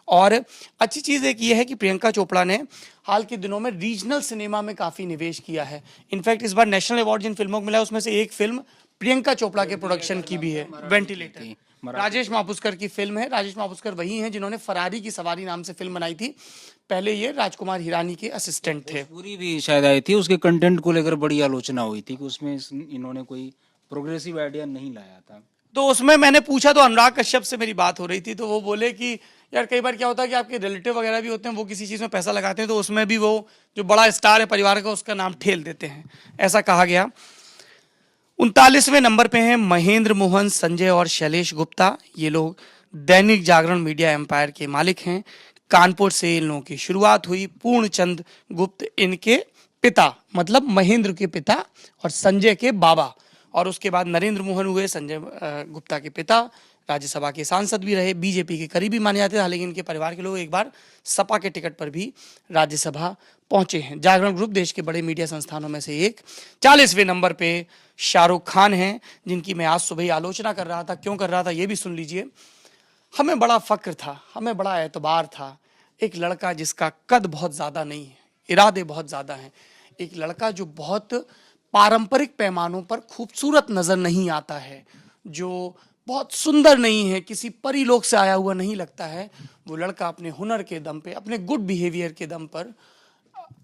और अच्छी चीज़ एक ये है कि प्रियंका चोपड़ा ने हाल के दिनों में रीजनल सिनेमा में काफ़ी निवेश किया है। इनफैक्ट इस बार नेशनल अवार्ड जिन फिल्मों को मिला है उसमें से एक फिल्म प्रियंका चोपड़ा के प्रोडक्शन की भी है, वेंटिलेटर। राजेश मापुस्कर की फिल्म है। राजेश मापुस्कर वही हैं जिन्होंने फरारी की सवारी नाम से फिल्म बनाई थी। पहले ये राजकुमार हिरानी के असिस्टेंट थे। पूरी भी शायद आई थी, उसके कंटेंट को लेकर बड़ी आलोचना हुई थी कि उसमें इन्होंने कोई प्रोग्रेसिव आइडिया नहीं लाया था। तो उसमें मैंने पूछा तो अनुराग कश्यप से मेरी बात हो रही थी, तो वो बोले कि यार कई बार क्या होता है कि आपके रिलेटिव वगैरह भी होते हैं, वो किसी चीज़ में पैसा लगाते हैं तो उसमें भी वो जो बड़ा स्टार है परिवार का उसका नाम ठेल देते हैं, ऐसा कहा गया। 39वें नंबर पे हैं महेंद्र मोहन, संजय और शैलेश गुप्ता। ये लोग दैनिक जागरण मीडिया एम्पायर के मालिक हैं। कानपुर से इन लोगों की शुरुआत हुई। पूर्णचंद गुप्त इनके पिता, मतलब महेंद्र के पिता और संजय के बाबा, और उसके बाद नरेंद्र मोहन हुए, संजय गुप्ता के पिता, राज्यसभा के सांसद भी रहे, बीजेपी के करीबी माने जाते थे। हालांकि इनके परिवार के लोग एक बार सपा के टिकट पर भी राज्यसभा पहुंचे हैं। जागरण ग्रुप देश के बड़े मीडिया संस्थानों में से एक। 40वें नंबर पे शाहरुख खान हैं, जिनकी मैं आज सुबह ही आलोचना कर रहा था। क्यों कर रहा था ये भी सुन लीजिए। हमें बड़ा फक्र था, हमें बड़ा एतबार था, एक लड़का जिसका कद बहुत ज़्यादा नहीं है, इरादे बहुत ज़्यादा हैं, एक लड़का जो बहुत पारंपरिक पैमानों पर खूबसूरत नज़र नहीं आता है, जो बहुत सुंदर नहीं है, किसी परीलोक से आया हुआ नहीं लगता है, वो लड़का अपने हुनर के दम पे, अपने गुड बिहेवियर के दम पर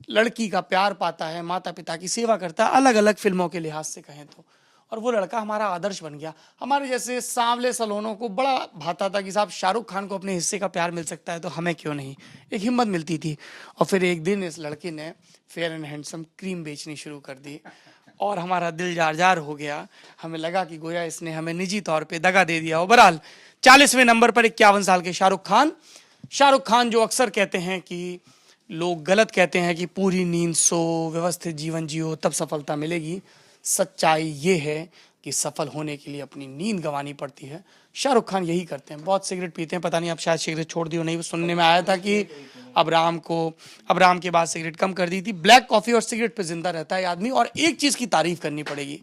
लड़की का प्यार पाता है, माता पिता की सेवा करता है, अलग अलग फिल्मों के लिहाज से कहें तो, और वो लड़का हमारा आदर्श बन गया। हमारे जैसे सांवले सलोनों को बड़ा भाता था कि साहब शाहरुख खान को अपने हिस्से का प्यार मिल सकता है तो हमें क्यों नहीं, एक हिम्मत मिलती थी। और फिर एक दिन इस लड़के ने फेयर एंड हैंडसम क्रीम बेचनी शुरू कर दी और हमारा दिल जार जार हो गया। हमें लगा कि गोया इसने हमें निजी तौर पे दगा दे दिया हो। बहरहाल 40वें नंबर पर 51 साल के शाहरुख खान जो अक्सर कहते हैं कि लोग गलत कहते हैं कि पूरी नींद सो, व्यवस्थित जीवन जियो तब सफलता मिलेगी। सच्चाई ये है कि सफल होने के लिए अपनी नींद गंवानी पड़ती है। शाहरुख खान यही करते हैं, बहुत सिगरेट पीते हैं, पता नहीं अब शायद सिगरेट छोड़ दी हो नहीं, सुनने में आया था कि अबराम के बाद सिगरेट कम कर दी थी। ब्लैक कॉफी और सिगरेट पे जिंदा रहता है आदमी। और एक चीज की तारीफ करनी पड़ेगी,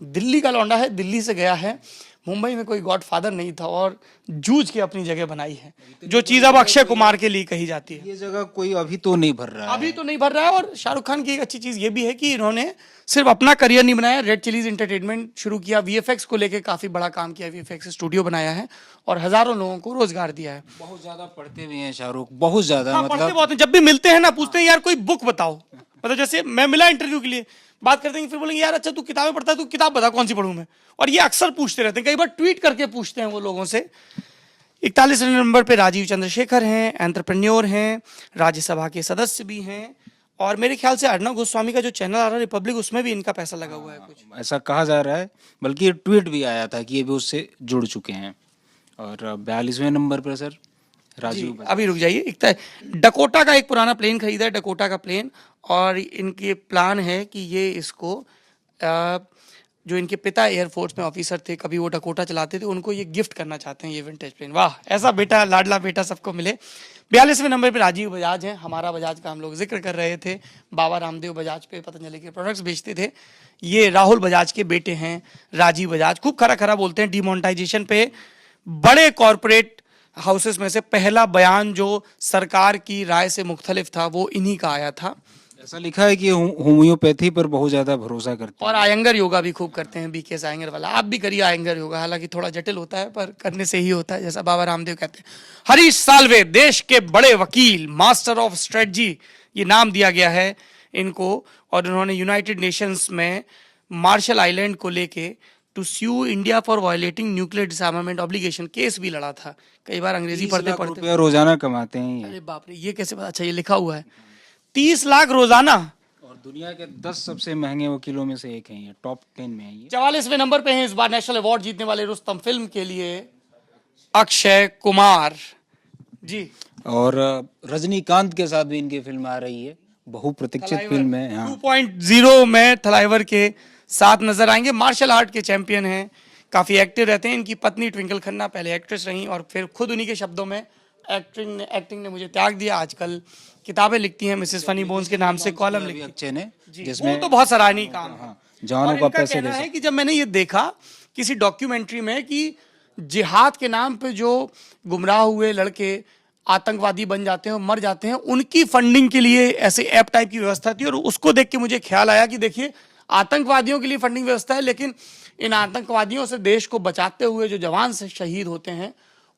दिल्ली का लौंडा है, दिल्ली से गया है, मुंबई में कोई गॉडफादर नहीं था और जूझ के अपनी जगह बनाई है, जो चीज अब अक्षय कुमार के लिए कही जाती है। ये जगह कोई अभी तो नहीं भर रहा है, अभी तो नहीं भर रहा है। और शाहरुख खान की एक अच्छी चीज ये भी है कि इन्होंने सिर्फ अपना करियर नहीं बनाया, रेड चिलीज एंटरटेनमेंट शुरू किया, वीएफएक्स को लेके काफी बड़ा काम किया, वीएफएक्स स्टूडियो बनाया है और हजारों लोगों को रोजगार दिया है। बहुत ज्यादा पढ़ते भी हैं शाहरुख, बहुत ज्यादा। हाँ, पढ़ते बहुत हैं। जब भी मिलते हैं ना पूछते हैं यार कोई बुक बताओ, मतलब जैसे मैं मिला इंटरव्यू के लिए, बात करते हैं, फिर बोलेंगे यार अच्छा तू किताबें पढ़ता है, तू किताब बता कौन सी पढ़ूं मैं। और ये अक्सर पूछते रहते हैं, कई बार ट्वीट करके पूछते हैं वो लोगों से। 41वें नंबर पे राजीव चंद्रशेखर हैं, एंटरप्रेन्योर हैं, राज्यसभा के सदस्य भी हैं और मेरे ख्याल से अर्णव गोस्वामी का जो चैनल आ रहा है रिपब्लिक, उसमें भी इनका पैसा लगा हुआ है कुछ, ऐसा कहा जा रहा है। बल्कि ट्वीट भी आया था कि ये भी उससे जुड़ चुके हैं। और 42वें नंबर पर सर राजीव बजाज। अभी रुक जाइए, डकोटा का एक पुराना प्लेन खरीदा है, डकोटा का प्लेन, और इनके प्लान है कि ये इसको जो इनके पिता एयरफोर्स में ऑफिसर थे, कभी वो डकोटा चलाते थे, उनको ये गिफ्ट करना चाहते हैं ये विंटेज प्लेन। वाह, ऐसा बेटा, लाडला बेटा सबको मिले। 42वें नंबर पे राजीव बजाज हैं, हमारा बजाज का हम लोग जिक्र कर रहे थे, बाबा रामदेव बजाज पे पतंजलि के प्रोडक्ट्स बेचते थे। ये राहुल बजाज के बेटे हैं राजीव बजाज, खूब खरा खरा बोलते हैं डिमोनेटाइजेशन पे। बड़े कॉरपोरेट हाउसेस में से पहला बयान जो सरकार की राय से मुख्तलिफ था वो इन्हीं का आया था। ऐसा लिखा है कि होम्योपैथी पर बहुत ज्यादा भरोसा करते हैं और आयंगर योगा भी खूब करते हैं, बीके आयंगर वाला। आप भी करिए आयंगर योगा, हालांकि थोड़ा जटिल होता है पर करने से ही होता है, जैसा बाबा रामदेव कहते हैं। हरीश साल्वे, देश के बड़े वकील, मास्टर ऑफ स्ट्रेटजी, ये नाम दिया गया है इनको। और उन्होंने यूनाइटेड नेशंस में मार्शल आइलैंड को लेके to sue India for violating nuclear disarmament obligation case भी लड़ा था। कई बार अंग्रेजी 30 लाख पढ़ते रुपया रोजाना कमाते हैं ये। अरे बाप रे, ये कैसे पता? अच्छा, ये लिखा हुआ है 30 लाख रोजाना। और दुनिया के 10 सबसे महंगे वकीलों में से एक हैं ये, टॉप 10 में है ये। 44वें नंबर पे हैं इस बार नेशनल अवार्ड जीतने वाले रुस्तम फिल्म के लिए अक्षय कुमार जी। और रजनीकांत के साथ भी इनकी फिल्म आ रही है, बहुप्रतीक्षित फिल्म है। हाँ, 2.0 में थलाइवर के साथ नजर आएंगे। मार्शल आर्ट के चैंपियन हैं, काफी एक्टिव रहते हैं। इनकी पत्नी ट्विंकल खन्ना पहले एक्ट्रेस रहीं और फिर खुद उन्हीं के शब्दों में एक्टिंग ने मुझे त्याग दिया, आजकल किताबें लिखती हैं, मिसेस फनी बोन्स के नाम से कॉलम लिखती हैं। अक्षय ने, वो तो बहुत सराहनीय काम है। जवानों का पैसे कहना है कि जब मैंने ये देखा किसी डॉक्यूमेंट्री में कि जिहाद के नाम पे जो गुमराह हुए लड़के आतंकवादी बन जाते हैं और मर जाते हैं, उनकी फंडिंग के लिए ऐसे ऐप टाइप की व्यवस्था थी। और उसको देख के मुझे ख्याल आया कि देखिए, आतंकवादियों के लिए फंडिंग व्यवस्था है, लेकिन इन आतंकवादियों से देश को बचाते हुए जो जवान से शहीद होते हैं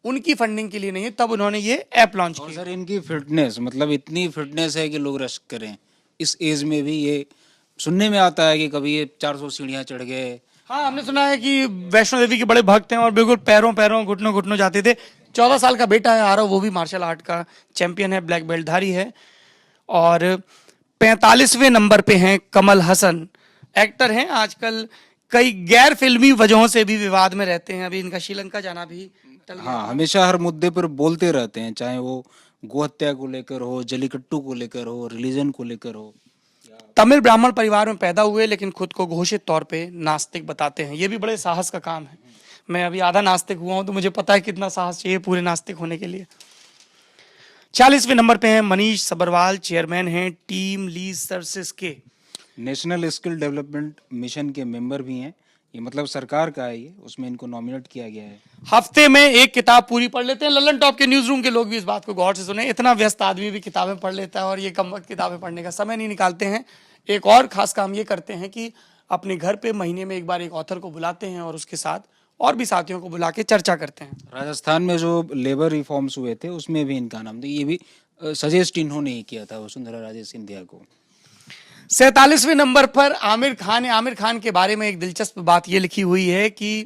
उनकी फंडिंग के लिए नहीं है। तब उन्होंने ये ऐप लॉन्च और की। सर इनकी फिटनेस, मतलब इतनी फिटनेस है कि लोग रश करें इस एज में भी। ये सुनने में आता है कि कभी ये 400 सीढ़ियां चढ़ गए। हाँ, हमने सुना है कि वैष्णो देवी के बड़े भक्त हैं और बिल्कुल पैरों घुटनों जाते थे। 14 साल का बेटा है आरव, वो भी मार्शल आर्ट का चैंपियन है, ब्लैक बेल्ट धारी है। और 45वें नंबर पे हैं कमल हसन, एक्टर हैं, आजकल कई गैर फिल्मी वजहों से भी विवाद में रहते हैं। अभी इनका श्रीलंका जाना भी टल गया। हाँ, हमेशा हर मुद्दे पर बोलते रहते हैं, चाहे वो गोहत्या को लेकर हो, जलीकट्टू को लेकर हो, रिलीजन को लेकर हो। तमिल ब्राह्मण परिवार में पैदा हुए लेकिन खुद को घोषित तौर पे नास्तिक बताते हैं। ये भी बड़े साहस का काम है। मैं अभी आधा नास्तिक हुआ हूं तो मुझे पता है कितना साहस चाहिए पूरे नास्तिक होने के लिए। 40वें नंबर पे हैं मनीष सबरवाल, चेयरमैन हैं टीम लीज सर्विसेज के। नेशनल स्किल डेवलपमेंट मिशन के मेंबर भी हैं। ये मतलब सरकार का है ये, उसमें इनको नॉमिनेट किया गया है। हफ्ते में एक किताब पूरी पढ़ लेते हैं। लल्लन टॉप के न्यूज रूम के लोग भी इस बात को गौर से सुने। इतना व्यस्त आदमी भी किताबें पढ़ लेता है और ये कम वक्त किताबें पढ़ने का समय नहीं निकालते हैं। एक और खास काम ये करते हैं कि अपने घर पे महीने में एक बार एक ऑथर को बुलाते हैं और उसके साथ और भी साथियों को बुला के चर्चा करते हैं। राजस्थान में जो लेबर रिफॉर्म्स हुए थे उसमें भी इनका नाम था। ये भी सजेस्ट इन्होंने ही किया था वसुंधरा राजे सिंधिया को। 47वें नंबर पर आमिर खान है। आमिर खान के बारे में एक दिलचस्प बात यह लिखी हुई है कि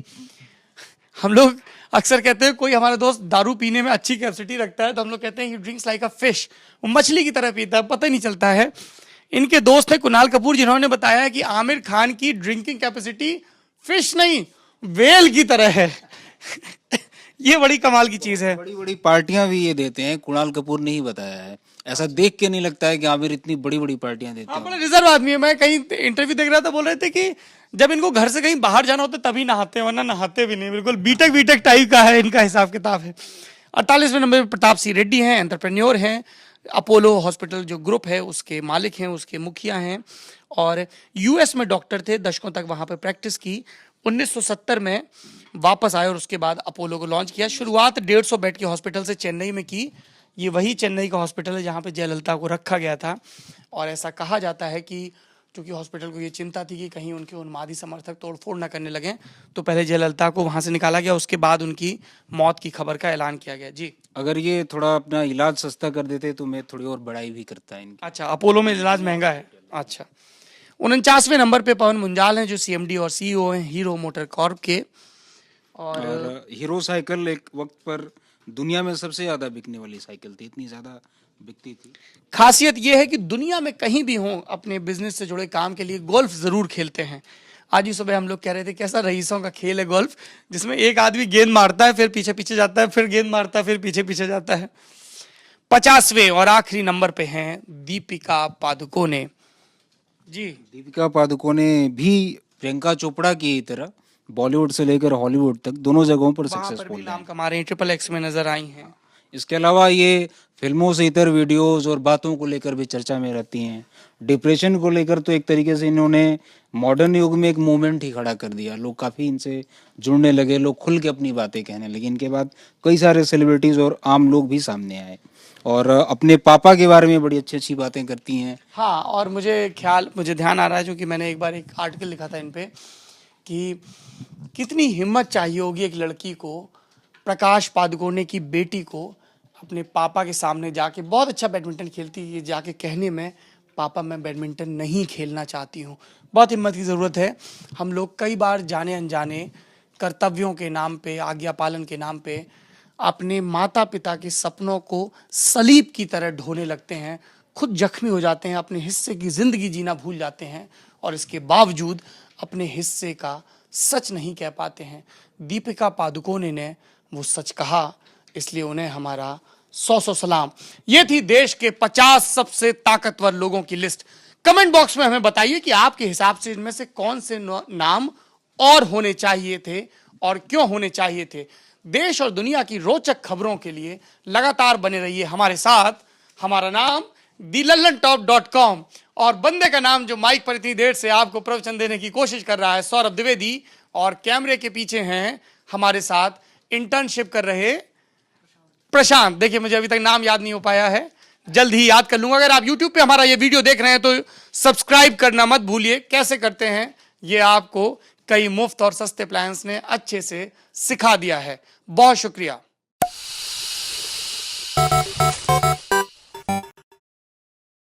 हम लोग अक्सर कहते हैं कोई हमारा दोस्त दारू पीने में अच्छी कैपेसिटी रखता है तो हम लोग कहते हैं कि ड्रिंक्स लाइक अ फिश, वो मछली की तरह पीता है, पता ही नहीं चलता है। इनके दोस्त है कुणाल कपूर, जिन्होंने बताया कि आमिर खान की ड्रिंकिंग कैपेसिटी फिश नहीं वेल की तरह है। ये बड़ी कमाल की चीज है। बड़ी बड़ी पार्टियां भी ये देते हैं, कुणाल कपूर ने ही बताया है। ऐसा देख के नहीं लगता है कि आमिर इतनी बड़ी बड़ी पार्टियां देते हाँ, हैं। बड़ा रिजर्व आदमी है। मैं कहीं इंटरव्यू देख रहा था, बोल रहे थे कि जब इनको घर से कहीं बाहर जाना होता तभी नहाते हैं, वरना नहाते भी नहीं। बिल्कुल बीटेक बीटेक टाइप का है इनका हिसाब किताब है। 48वें नंबर पर प्रताप सिंह रेड्डी हैं, एंटरप्रेन्योर हैं, अपोलो हॉस्पिटल जो ग्रुप है उसके मालिक हैं, उसके मुखिया हैं, और यूएस में डॉक्टर थे, दशकों तक वहां पर प्रैक्टिस की। 1970 में वापस आए और उसके बाद अपोलो को लॉन्च किया। शुरुआत 150 बेड के हॉस्पिटल से चेन्नई में की। ये वही चेन्नई का हॉस्पिटल है जहाँ पे जयललिता को रखा गया था, और ऐसा कहा जाता है कि चूंकि हॉस्पिटल को ये चिंता थी कि कहीं उनके उन्मादी समर्थक तोड़फोड़ ना करने लगे, तो पहले जयललिता को वहां से निकाला गया, उसके बाद उनकी मौत की खबर का ऐलान किया गया। जी, अगर ये थोड़ा अपना इलाज सस्ता कर देते तो मैं थोड़ी और बड़ाई भी करता है इनकी। अच्छा, अपोलो में इलाज महंगा है। अच्छा, 49वें नंबर पे पवन मुंजाल हैं, जो सीएमडी और सीईओ हैं हीरो मोटर कॉर्प के। और हीरो साइकिल एक वक्त पर दुनिया में सबसे ज्यादा बिकने वाली साइकिल थी, इतनी ज्यादा बिकती थी। खासियत यह है कि दुनिया में कहीं भी हो, अपने बिजनेस से जुड़े काम के लिए गोल्फ जरूर खेलते हैं। आज ही सुबह हम लोग कह रहे थे कैसा रईसों का खेल है गोल्फ, जिसमें एक आदमी गेंद मारता है, फिर पीछे पीछे जाता है, फिर गेंद मारता है, फिर पीछे पीछे जाता है। 50वें और आखिरी नंबर पे हैं दीपिका पादुकोणे। जी, दीपिका पादुकोणे भी प्रियंका चोपड़ा की तरह बॉलीवुड से लेकर हॉलीवुड तक दोनों जगहों पर वहां पर भी सक्सेसफुल नाम है। कमा रही हैं, XXX में नजर आई हैं। इसके अलावा ये फिल्मों से इतर वीडियोस और बातों को लेकर भी चर्चा में रहती हैं। डिप्रेशन को लेकर तो एक तरीके से इन्होंने मॉडर्न युग में एक मूवमेंट ही खड़ा कर दिया। लोग काफ़ी इनसे जुड़ने लगे, लोग खुल के अपनी बातें कहने लगे। इनके बाद कई सारे सेलिब्रिटीज़ और आम लोग भी सामने आए और अपने पापा के बारे में बड़ी अच्छी अच्छी बातें करती हैं। हाँ, और मुझे ध्यान आ रहा है, जो कि मैंने एक बार एक आर्टिकल लिखा था इन पे, कि कितनी हिम्मत चाहिए होगी एक लड़की को, प्रकाश पादुकोणे की बेटी को, अपने पापा के सामने जाके, बहुत अच्छा बैडमिंटन खेलती है, ये जाके कहने में पापा मैं बैडमिंटन नहीं खेलना चाहती हूँ। बहुत हिम्मत की ज़रूरत है। हम लोग कई बार जाने अनजाने कर्तव्यों के नाम पे, आज्ञा पालन के नाम पे अपने माता पिता के सपनों को सलीब की तरह ढोने लगते हैं, खुद जख्मी हो जाते हैं, अपने हिस्से की ज़िंदगी जीना भूल जाते हैं, और इसके बावजूद अपने हिस्से का सच नहीं कह पाते हैं। दीपिका पादुकोणे ने वो सच कहा, इसलिए उन्हें हमारा 100 सलाम। ये थी देश के 50 सबसे ताकतवर लोगों की लिस्ट। कमेंट बॉक्स में हमें बताइए कि आपके हिसाब से इनमें से कौन से नाम और होने चाहिए थे और क्यों होने चाहिए थे। देश और दुनिया की रोचक खबरों के लिए लगातार बने रहिए हमारे साथ। हमारा नाम thelallanTop.com, और बंदे का नाम जो माइक पर इतनी देर से आपको प्रवचन देने की कोशिश कर रहा है, सौरभ द्विवेदी, और कैमरे के पीछे हैं हमारे साथ इंटर्नशिप कर रहे प्रशांत। देखिए, मुझे अभी तक नाम याद नहीं हो पाया है, जल्द ही याद कर लूंगा। अगर आप YouTube पे हमारा ये वीडियो देख रहे हैं तो सब्सक्राइब करना मत भूलिए। कैसे करते हैं ये आपको कई मुफ्त और सस्ते प्लान्स ने अच्छे से सिखा दिया है। बहुत शुक्रिया।